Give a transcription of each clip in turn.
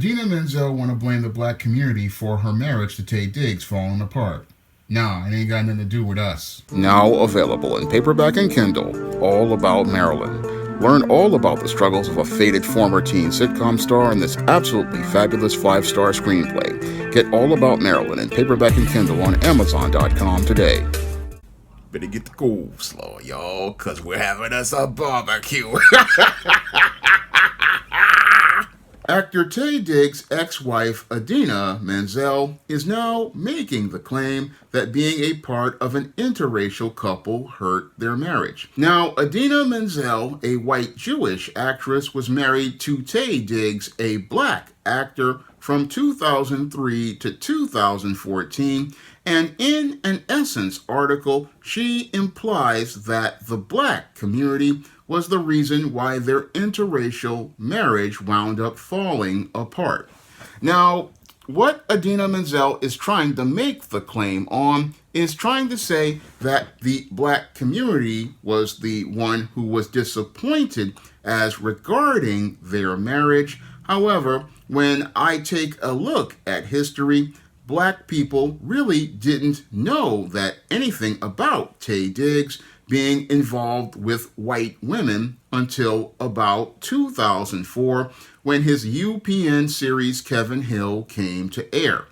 Idina Menzel want to blame the black community for her marriage to Taye Diggs falling apart. Nah, it ain't got nothing to do with us. Now available in paperback and Kindle, All About Marilyn. Learn all about the struggles of a faded former teen sitcom star in this absolutely fabulous 5-star screenplay. Get All About Marilyn in paperback and Kindle on Amazon.com today. Better get the coleslaw, y'all, cause we're having us a barbecue. Actor Taye Diggs' ex-wife Idina Menzel is now making the claim that being a part of an interracial couple hurt their marriage. Now, Idina Menzel, a white Jewish actress, was married to Taye Diggs, a black actor, from 2003 to 2014, and in an Essence article, she implies that the black community was the reason why their interracial marriage wound up falling apart. Now, what Idina Menzel is trying to make the claim on is trying to say that the black community was the one who was disappointed as regarding their marriage. However, when I take a look at history, black people really didn't know that anything about Taye Diggs being involved with white women until about 2004 when his UPN series Kevin Hill came to air.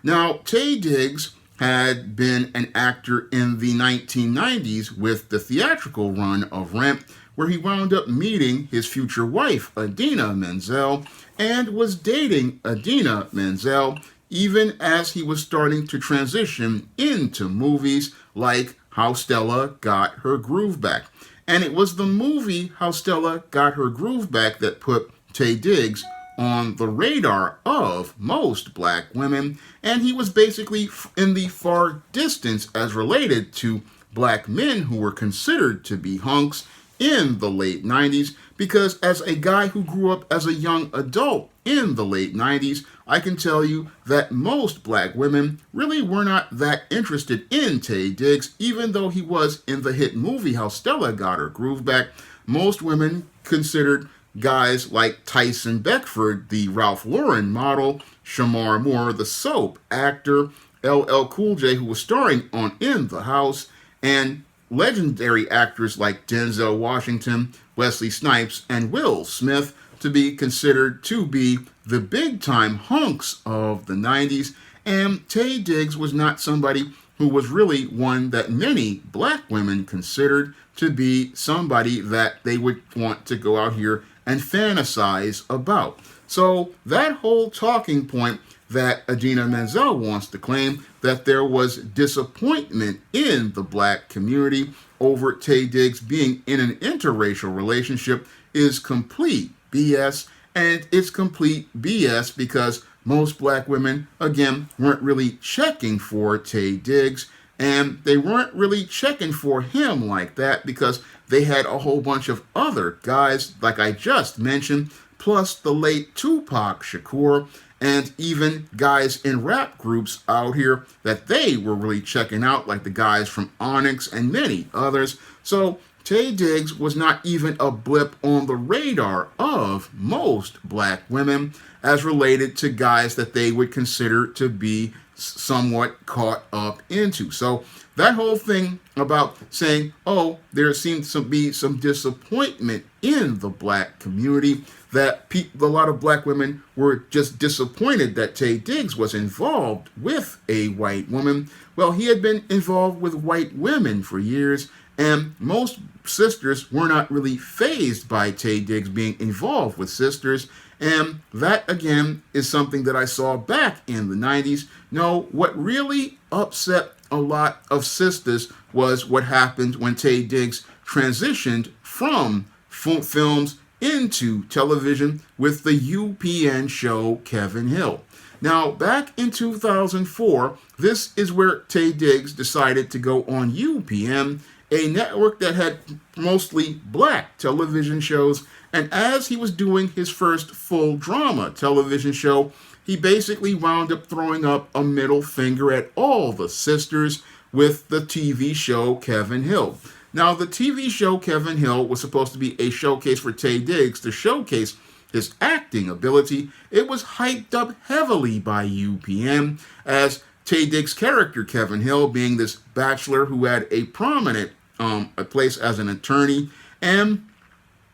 Now, Taye Diggs had been an actor in the 1990s with the theatrical run of Rent, where he wound up meeting his future wife, Idina Menzel, and was dating Idina Menzel even as he was starting to transition into movies like How Stella Got Her Groove Back. And it was the movie How Stella Got Her Groove Back that put Taye Diggs on the radar of most black women, and he was basically in the far distance as related to black men who were considered to be hunks in the late 90s, because as a guy who grew up as a young adult in the late 90s, I can tell you that most black women really were not that interested in Taye Diggs, even though he was in the hit movie How Stella Got Her Groove Back. Most women considered guys like Tyson Beckford, the Ralph Lauren model, Shamar Moore, the soap actor, LL Cool J, who was starring on In the House, and legendary actors like Denzel Washington, Wesley Snipes, and Will Smith to be considered to be the big-time hunks of the 90s. And Taye Diggs was not somebody who was really one that many black women considered to be somebody that they would want to go out here and fantasize about. So that whole talking point that Idina Menzel wants to claim that there was disappointment in the black community over Taye Diggs being in an interracial relationship is complete BS. And it's complete BS because most black women, again, weren't really checking for Taye Diggs, and they weren't really checking for him like that because they had a whole bunch of other guys, like I just mentioned, plus the late Tupac Shakur, and even guys in rap groups out here that they were really checking out, like the guys from Onyx and many others. So Taye Diggs was not even a blip on the radar of most black women as related to guys that they would consider to be somewhat caught up into. So that whole thing about saying, oh, there seems to be some disappointment in the black community, that a lot of black women were just disappointed that Taye Diggs was involved with a white woman. Well, he had been involved with white women for years, and most sisters were not really fazed by Taye Diggs being involved with sisters. And that, again, is something that I saw back in the 90s. No, what really upset a lot of sisters was what happened when Taye Diggs transitioned from films into television with the UPN show Kevin Hill. Now, back in 2004, this is where Taye Diggs decided to go on UPN, a network that had mostly black television shows, and as he was doing his first full drama television show, he basically wound up throwing up a middle finger at all the sisters with the TV show Kevin Hill. Now, the TV show Kevin Hill was supposed to be a showcase for Taye Diggs to showcase his acting ability, it was hyped up heavily by UPN as Taye Diggs' character, Kevin Hill, being this bachelor who had a prominent a place as an attorney and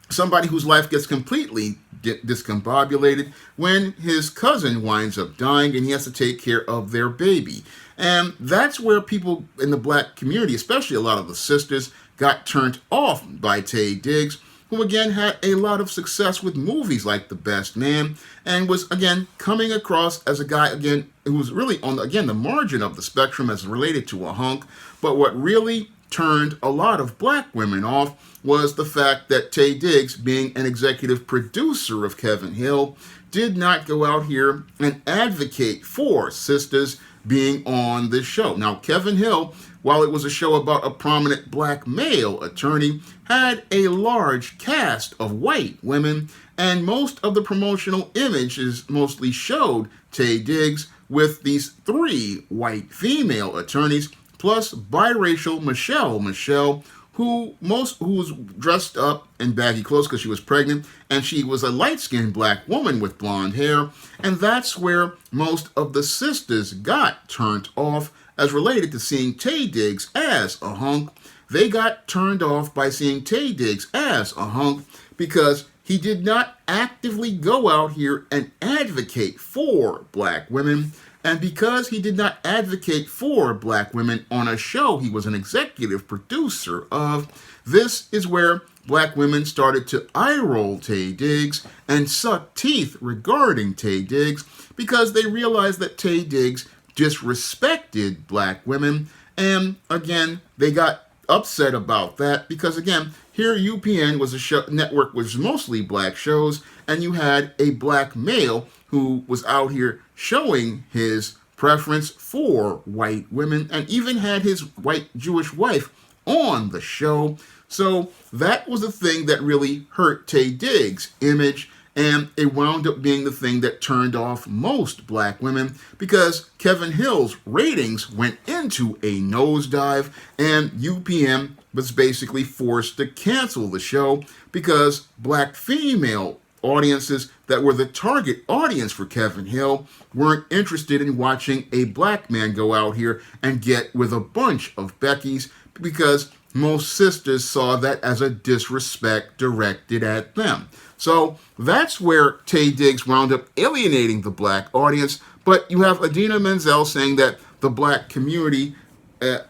somebody whose life gets completely discombobulated when his cousin winds up dying and he has to take care of their baby. And that's where people in the black community, especially a lot of the sisters, got turned off by Taye Diggs, who again had a lot of success with movies like The Best Man and was again coming across as a guy again who was really on the margin of the spectrum as related to a hunk. But what really turned a lot of black women off was the fact that Taye Diggs, being an executive producer of Kevin Hill, did not go out here and advocate for sisters being on this show. Now, Kevin Hill, while it was a show about a prominent black male attorney, had a large cast of white women, and most of the promotional images mostly showed Taye Diggs with these 3 white female attorneys, plus biracial Michelle, who was dressed up in baggy clothes because she was pregnant, and she was a light-skinned black woman with blonde hair, and that's where most of the sisters got turned off as related to seeing Taye Diggs as a hunk. They got turned off by seeing Taye Diggs as a hunk because he did not actively go out here and advocate for black women. And because he did not advocate for black women on a show he was an executive producer of, this is where black women started to eye-roll Taye Diggs and suck teeth regarding Taye Diggs because they realized that Taye Diggs disrespected black women. And again, they got upset about that because again, here UPN was a show network which was mostly black shows, and you had a black male who was out here showing his preference for white women and even had his white Jewish wife on the show. So that was the thing that really hurt Taye Diggs' image, and it wound up being the thing that turned off most black women because Kevin Hill's ratings went into a nosedive, and UPN was basically forced to cancel the show because black female audiences that were the target audience for Kevin Hill weren't interested in watching a black man go out here and get with a bunch of Beckys because most sisters saw that as a disrespect directed at them. So that's where Taye Diggs wound up alienating the black audience. But you have Idina Menzel saying that the black community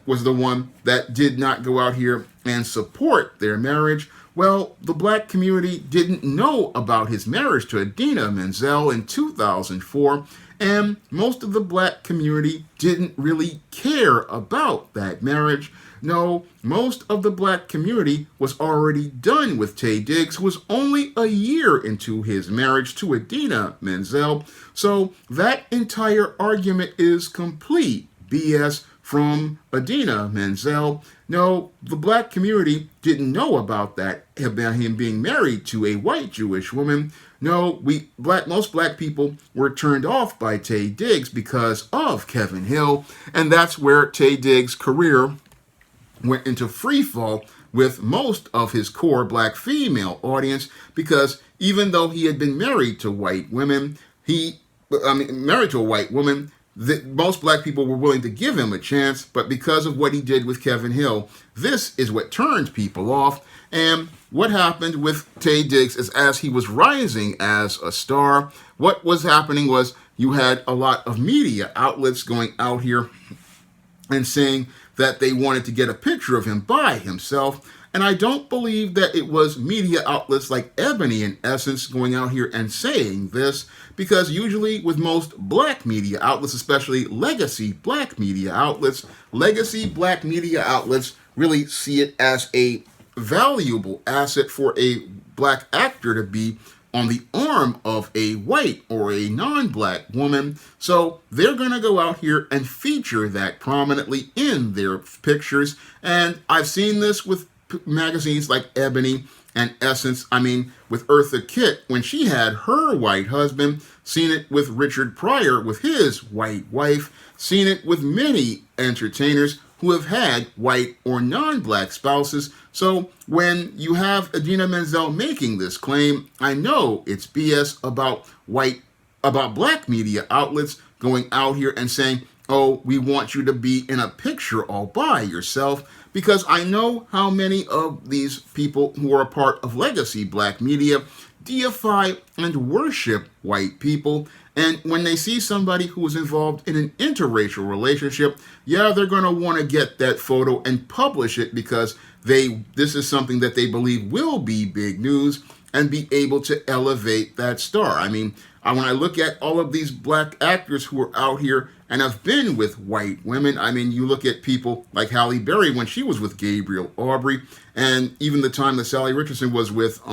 was the one that did not go out here and support their marriage. Well, the black community didn't know about his marriage to Idina Menzel in 2004, and most of the black community didn't really care about that marriage. No, most of the black community was already done with Taye Diggs, who was only a year into his marriage to Idina Menzel. So that entire argument is complete BS from Idina Menzel. No, the black community didn't know about that, about him being married to a white Jewish woman. No, most black people were turned off by Taye Diggs because of Kevin Hill, and that's where Taye Diggs' career went into free fall with most of his core black female audience because even though he had been married to white women, married to a white woman, most black people were willing to give him a chance, but because of what he did with Kevin Hill, this is what turned people off. And what happened with Taye Diggs is as he was rising as a star, what was happening was you had a lot of media outlets going out here and saying that they wanted to get a picture of him by himself. And I don't believe that it was media outlets like Ebony, in essence, going out here and saying this, because usually with most black media outlets, especially legacy black media outlets really see it as a valuable asset for a black actor to be on the arm of a white or a non-black woman. So they're going to go out here and feature that prominently in their pictures. And I've seen this with magazines like Ebony and Essence. I mean, with Eartha Kitt, when she had her white husband, seen it with Richard Pryor with his white wife, seen it with many entertainers who have had white or non-black spouses. So when you have Idina Menzel making this claim, I know it's BS about black media outlets going out here and saying, oh, we want you to be in a picture all by yourself, because I know how many of these people who are a part of legacy black media deify and worship white people. And when they see somebody who is involved in an interracial relationship, yeah, they're going to want to get that photo and publish it because this is something that they believe will be big news and be able to elevate that star. I mean, when I look at all of these black actors who are out here and have been with white women, I mean, you look at people like Halle Berry when she was with Gabriel Aubrey, and even the time that Sally Richardson was with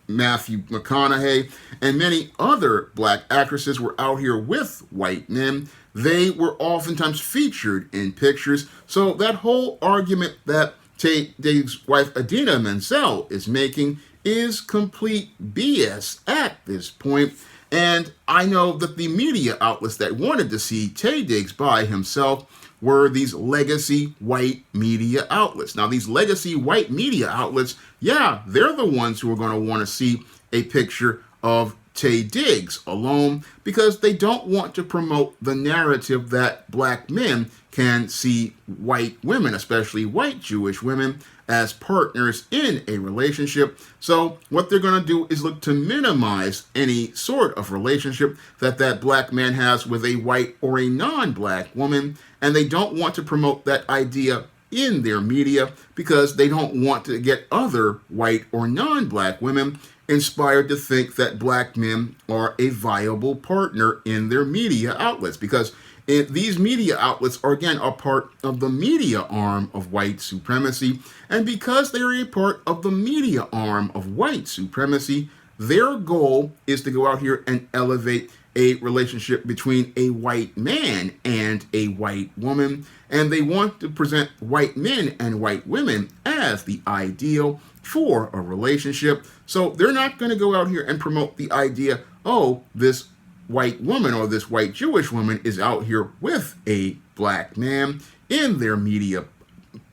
Matthew McConaughey, and many other black actresses were out here with white men. They were oftentimes featured in pictures. So that whole argument that Taye Diggs' wife Idina Menzel is making is complete BS at this point. And I know that the media outlets that wanted to see Taye Diggs by himself were these legacy white media outlets. Now, these legacy white media outlets, yeah, they're the ones who are going to want to see a picture of Taye Diggs alone, because they don't want to promote the narrative that black men can see white women, especially white Jewish women, as partners in a relationship. So what they're going to do is look to minimize any sort of relationship that black man has with a white or a non-black woman, and they don't want to promote that idea in their media because they don't want to get other white or non-black women inspired to think that black men are a viable partner in their media outlets, because these media outlets are, again, a part of the media arm of white supremacy. And because they are a part of the media arm of white supremacy, their goal is to go out here and elevate a relationship between a white man and a white woman. And they want to present white men and white women as the ideal for a relationship. So they're not going to go out here and promote the idea, oh, this white woman or this white Jewish woman is out here with a black man in their media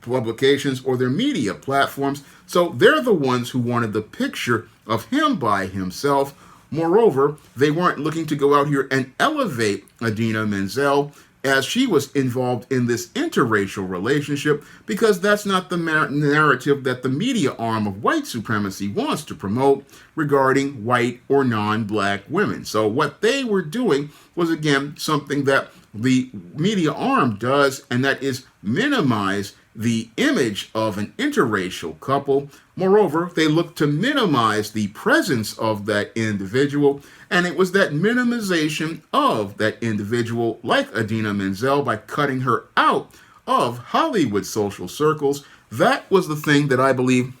publications or their media platforms. So they're the ones who wanted the picture of him by himself. Moreover, they weren't looking to go out here and elevate Idina Menzel as she was involved in this interracial relationship, because that's not the narrative that the media arm of white supremacy wants to promote regarding white or non-black women. So what they were doing was, again, something that the media arm does, and that is minimize the image of an interracial couple. Moreover, they look to minimize the presence of that individual, and it was that minimization of that individual, like Idina Menzel, by cutting her out of Hollywood social circles. That was the thing that I believe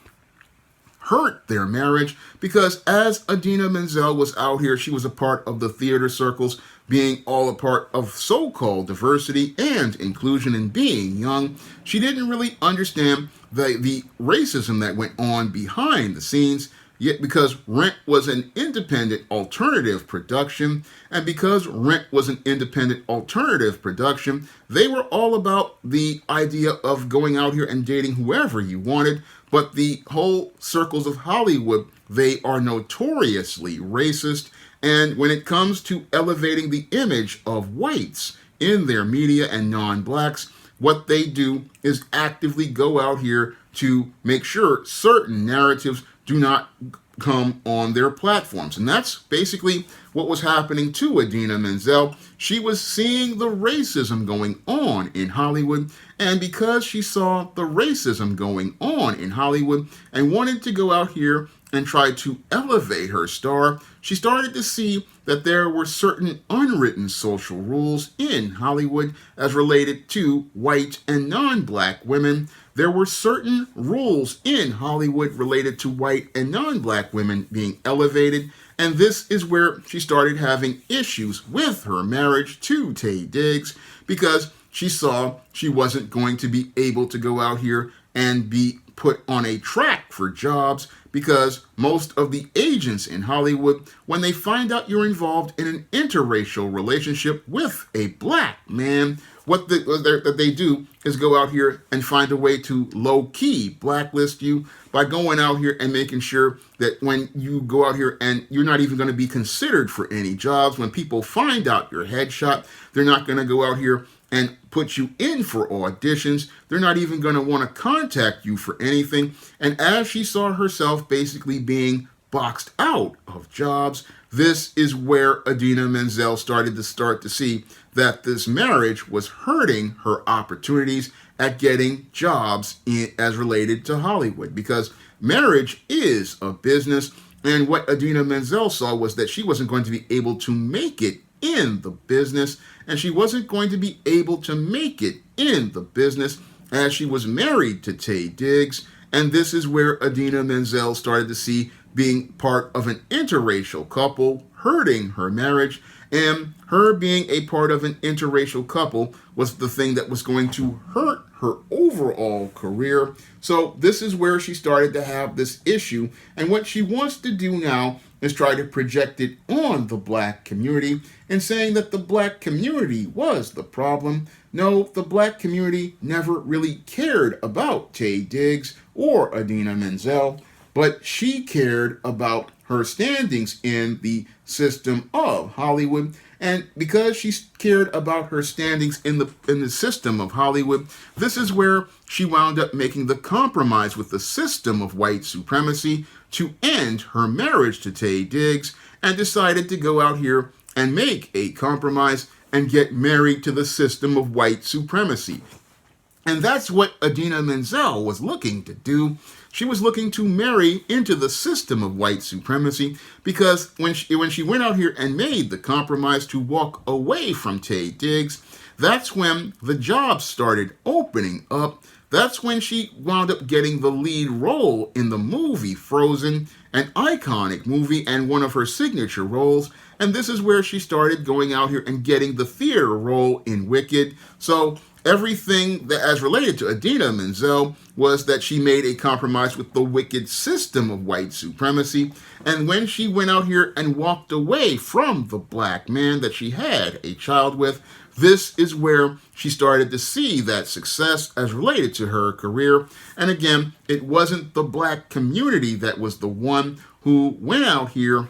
hurt their marriage, because as Idina Menzel was out here, she was a part of the theater circles, being all a part of so-called diversity and inclusion and being young. She didn't really understand the racism that went on behind the scenes, yet because Rent was an independent alternative production, and because Rent was an independent alternative production, they were all about the idea of going out here and dating whoever you wanted. But the whole circles of Hollywood, they are notoriously racist. And when it comes to elevating the image of whites in their media and non-blacks, what they do is actively go out here to make sure certain narratives do not come on their platforms. And that's basically what was happening to Idina Menzel. She was seeing the racism going on in Hollywood, and because she saw the racism going on in Hollywood and wanted to go out here and try to elevate her star, she started to see that there were certain unwritten social rules in Hollywood as related to white and non-black women. There were certain rules in Hollywood related to white and non-black women being elevated, and this is where she started having issues with her marriage to Taye Diggs, because she saw she wasn't going to be able to go out here and be put on a track for jobs because most of the agents in Hollywood, when they find out you're involved in an interracial relationship with a black man, what they do is go out here and find a way to low-key blacklist you by going out here and making sure that when you go out here and you're not even going to be considered for any jobs, when people find out your headshot, they're not going to go out here and put you in for auditions. They're not even going to want to contact you for anything. And as she saw herself basically being boxed out of jobs, this is where Idina Menzel started to see that this marriage was hurting her opportunities at getting jobs as related to Hollywood, because marriage is a business. And what Idina Menzel saw was that she wasn't going to be able to make it in the business, and she wasn't going to be able to make it in the business as she was married to Taye Diggs. And this is where Idina Menzel started to see being part of an interracial couple hurting her marriage, and her being a part of an interracial couple was the thing that was going to hurt her overall career. So this is where she started to have this issue, and what she wants to do now is try to project it on the black community and saying that the black community was the problem. No, the black community never really cared about Taye Diggs or Idina Menzel, but she cared about her standings in the system of Hollywood. And because she cared about her standings in the system of Hollywood, this is where she wound up making the compromise with the system of white supremacy to end her marriage to Taye Diggs, and decided to go out here and make a compromise and get married to the system of white supremacy. And that's what Idina Menzel was looking to do. She was looking to marry into the system of white supremacy, because when she went out here and made the compromise to walk away from Taye Diggs, that's when the jobs started opening up. That's when she wound up getting the lead role in the movie Frozen, an iconic movie and one of her signature roles. And this is where she started going out here and getting the theater role in Wicked. So everything that as related to Idina Menzel was that she made a compromise with the wicked system of white supremacy. And when she went out here and walked away from the black man that she had a child with, this is where she started to see that success as related to her career. And again, it wasn't the black community that was the one who went out here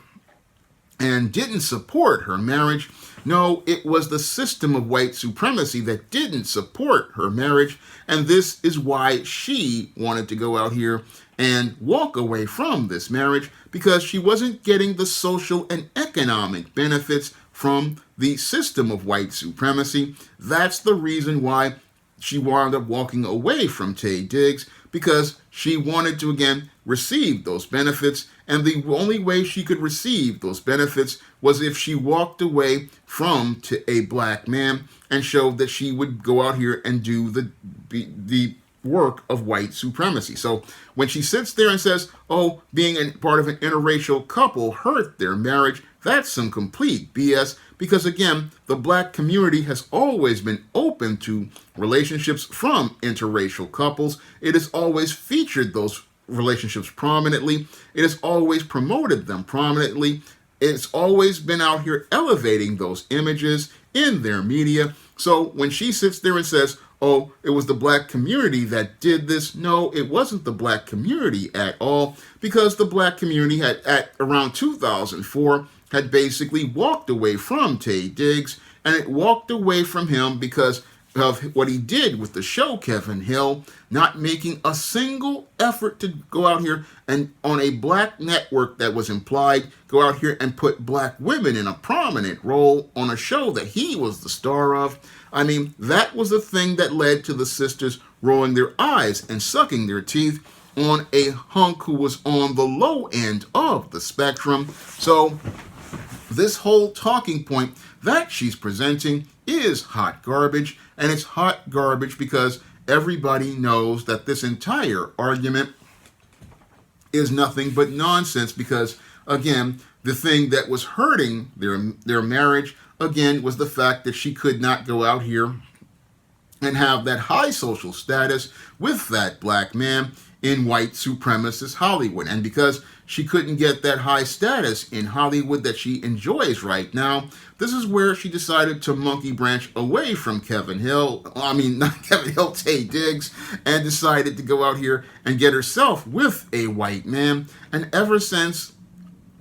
and didn't support her marriage. No, it was the system of white supremacy that didn't support her marriage. And this is why she wanted to go out here and walk away from this marriage, because she wasn't getting the social and economic benefits from the system of white supremacy. That's the reason why she wound up walking away from Taye Diggs, because she wanted to, again, receive those benefits. And the only way she could receive those benefits was if she walked away from a black man and showed that she would go out here and do the work of white supremacy. So when she sits there and says, oh, being a part of an interracial couple hurt their marriage, that's some complete BS. Because again, the black community has always been open to relationships from interracial couples. It has always featured those relationships prominently. It has always promoted them prominently. It's always been out here elevating those images in their media. So when she sits there and says, oh, it was the black community that did this, no, it wasn't the black community at all, because the black community had, at around 2004, had basically walked away from Taye Diggs, and it walked away from him because of what he did with the show Kevin Hill, not making a single effort to go out here and on a black network that was implied, go out here and put black women in a prominent role on a show that he was the star of. I mean, that was the thing that led to the sisters rolling their eyes and sucking their teeth on a hunk who was on the low end of the spectrum. So this whole talking point that she's presenting is hot garbage, and it's hot garbage because everybody knows that this entire argument is nothing but nonsense, because again, the thing that was hurting their marriage again was the fact that she could not go out here and have that high social status with that black man in white supremacist Hollywood. And because she couldn't get that high status in Hollywood that she enjoys right now, this is where she decided to monkey branch away from Taye Diggs, and decided to go out here and get herself with a white man. And ever since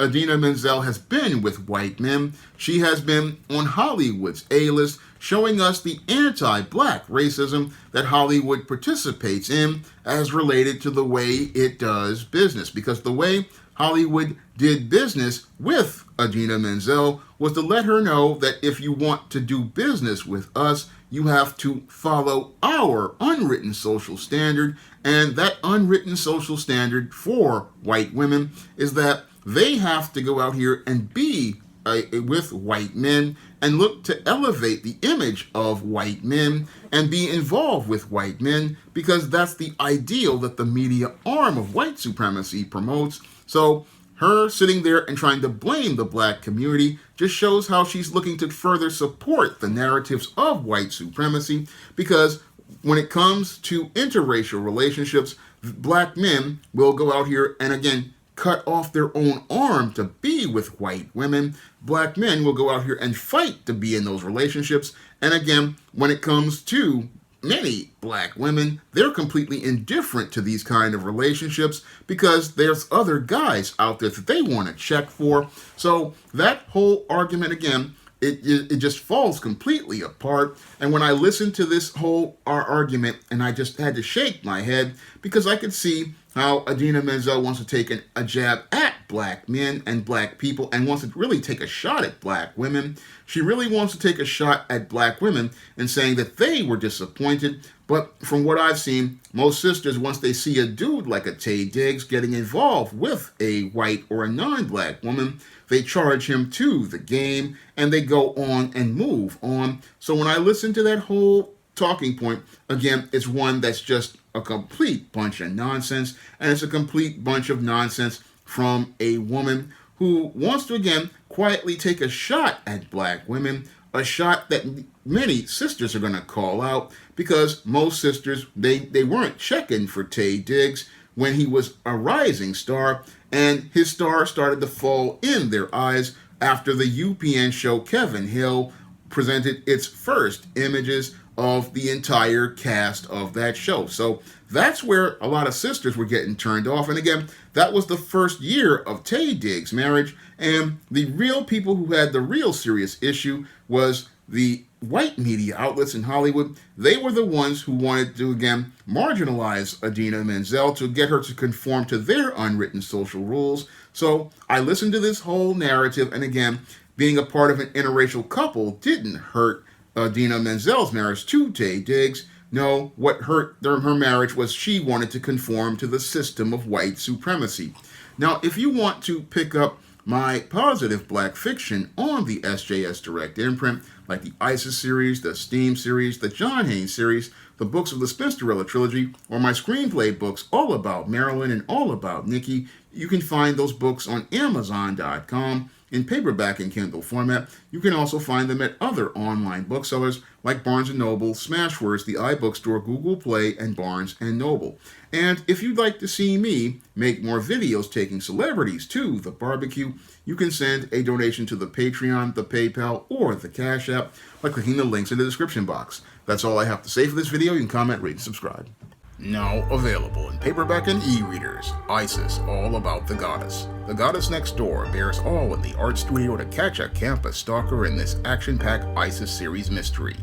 Idina Menzel has been with white men, she has been on Hollywood's A-list, showing us the anti-black racism that Hollywood participates in as related to the way it does business. Because the way Hollywood did business with Idina Menzel was to let her know that if you want to do business with us, you have to follow our unwritten social standard. And that unwritten social standard for white women is that they have to go out here and be with white men and look to elevate the image of white men and be involved with white men, because that's the ideal that the media arm of white supremacy promotes. So her sitting there and trying to blame the black community just shows how she's looking to further support the narratives of white supremacy, because when it comes to interracial relationships, black men will go out here and again cut off their own arm to be with white women. Black men will go out here and fight to be in those relationships. And again, when it comes to many black women, they're completely indifferent to these kind of relationships because there's other guys out there that they want to check for. So that whole argument, again, it just falls completely apart. And when I listened to this whole argument, and I just had to shake my head, because I could see how Idina Menzel wants to take a jab at black men and black people and wants to really take a shot at black women. She really wants to take a shot at black women and saying that they were disappointed. But from what I've seen, most sisters, once they see a dude like a Taye Diggs getting involved with a white or a non-black woman, they charge him to the game and they go on and move on. So when I listen to that whole talking point, again, it's one that's just a complete bunch of nonsense, and it's a complete bunch of nonsense from a woman who wants to, again, quietly take a shot at black women, a shot that many sisters are going to call out, because most sisters, they weren't checking for Taye Diggs when he was a rising star, and his star started to fall in their eyes after the UPN show Kevin Hill presented its first images of the entire cast of that show. So that's where a lot of sisters were getting turned off. And again, that was the first year of Taye Diggs' marriage, and the real people who had the real serious issue was the white media outlets in Hollywood. They were the ones who wanted to, again, marginalize Idina Menzel to get her to conform to their unwritten social rules. So I listened to this whole narrative, and again, being a part of an interracial couple didn't hurt Idina Menzel's marriage to Taye Diggs. No, what hurt her marriage was she wanted to conform to the system of white supremacy. Now, if you want to pick up my positive black fiction on the SJS Direct imprint, like the ISIS series, the Steam series, the John Haynes series, the books of the Spinsterella trilogy, or my screenplay books all about Marilyn and all about Nikki, you can find those books on Amazon.com in paperback and Kindle format. You can also find them at other online booksellers like Barnes & Noble, Smashwords, the iBookstore, Google Play, and Barnes & Noble. And if you'd like to see me make more videos taking celebrities to the barbecue, you can send a donation to the Patreon, the PayPal, or the Cash App by clicking the links in the description box. That's all I have to say for this video. You can comment, rate, and subscribe. Now available in paperback and e-readers, ISIS, All About the Goddess. The Goddess Next Door bears all in the art studio to catch a campus stalker in this action-packed ISIS series mystery.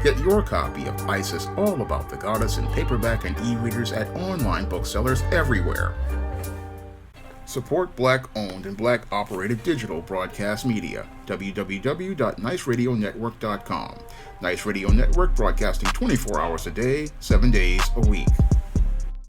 Get your copy of ISIS, All About the Goddess in paperback and e-readers at online booksellers everywhere. Support Black-owned and Black-operated digital broadcast media. www.niceradionetwork.com. Nice Radio Network, broadcasting 24 hours a day, 7 days a week.